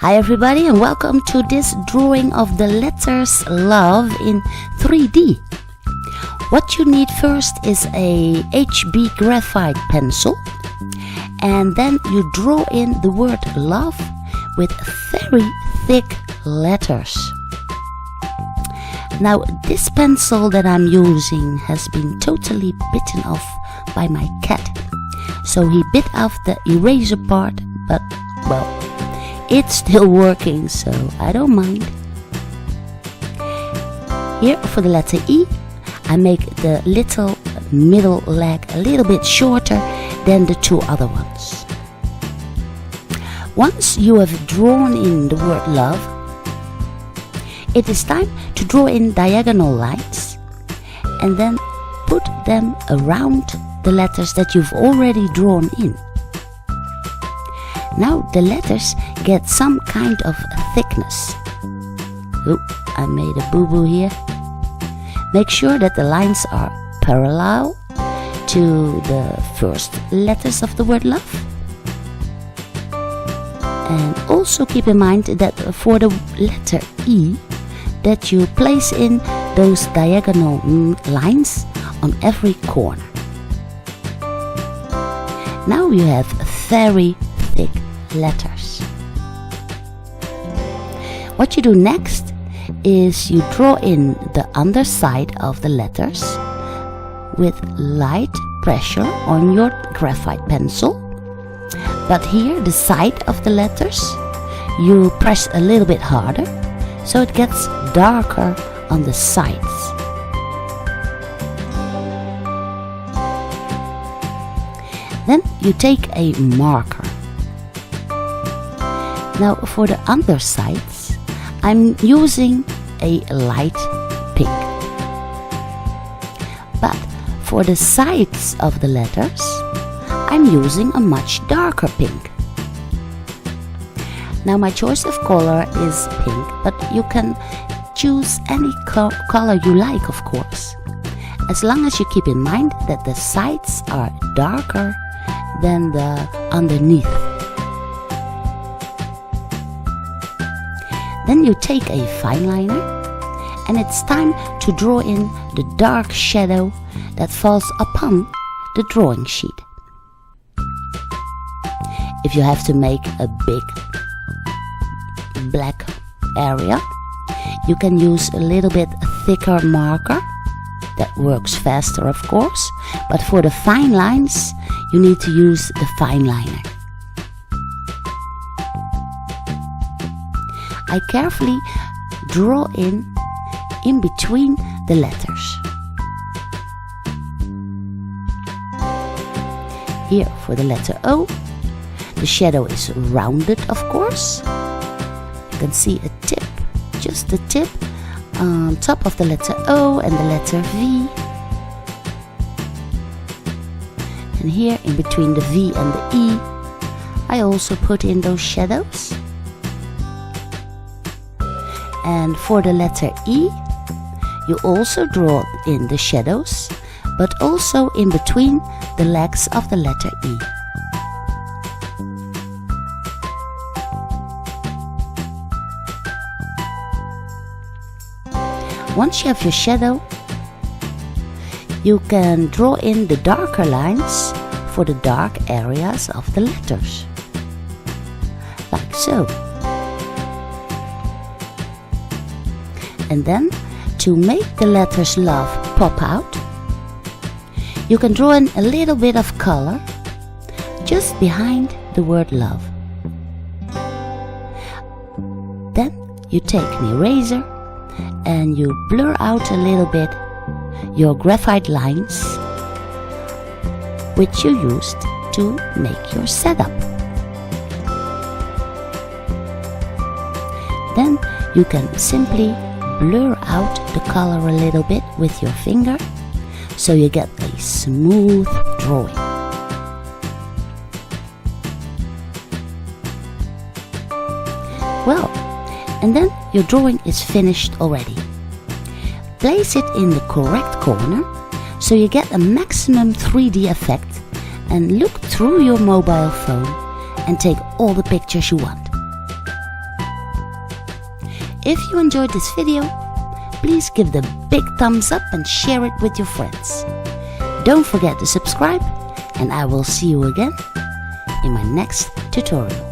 Hi everybody and welcome to this drawing of the letters love in 3D. What you need first is a HB graphite pencil, and then you draw in the word love with very thick letters. Now this pencil that I'm using has been totally bitten off by my cat. So he bit off the eraser part, but well, it's still working, so I don't mind. Here for the letter E, I make the little middle leg a little bit shorter than the two other ones. Once you have drawn in the word love, it is time to draw in diagonal lines and then put them around the letters that you've already drawn in. Now the letters get some kind of thickness. Oh, I made a boo-boo here. Make sure that the lines are parallel to the first letters of the word love. And also keep in mind that for the letter E, that you place in those diagonal lines on every corner. Now you have very thick letters. What you do next is you draw in the underside of the letters with light pressure on your graphite pencil. But here the side of the letters you press a little bit harder so it gets darker on the sides. Then you take a marker. Now for the undersides, I'm using a light pink. But for the sides of the letters, I'm using a much darker pink. Now my choice of color is pink, but you can choose any color you like, of course, as long as you keep in mind that the sides are darker than the underneath. Then you take a fine liner and it's time to draw in the dark shadow that falls upon the drawing sheet. If you have to make a big black area, you can use a little bit thicker marker. That works faster, of course, but for the fine lines, you need to use the fine liner. I carefully draw in between the letters. Here for the letter O, the shadow is rounded, of course. You can see a tip, just the tip on top of the letter O and the letter V. And here in between the V and the E, I also put in those shadows. And for the letter E, you also draw in the shadows, but also in between the legs of the letter E. Once you have your shadow, you can draw in the darker lines for the dark areas of the letters, like so. And then, to make the letters love pop out, you can draw in a little bit of color just behind the word love. Then you take an eraser and you blur out a little bit your graphite lines which you used to make your setup. Then you can simply blur out the color a little bit with your finger so you get a smooth drawing. Well, and then your drawing is finished already. Place it in the correct corner so you get a maximum 3D effect and look through your mobile phone and take all the pictures you want. If you enjoyed this video, please give it a big thumbs up and share it with your friends. Don't forget to subscribe, and I will see you again in my next tutorial.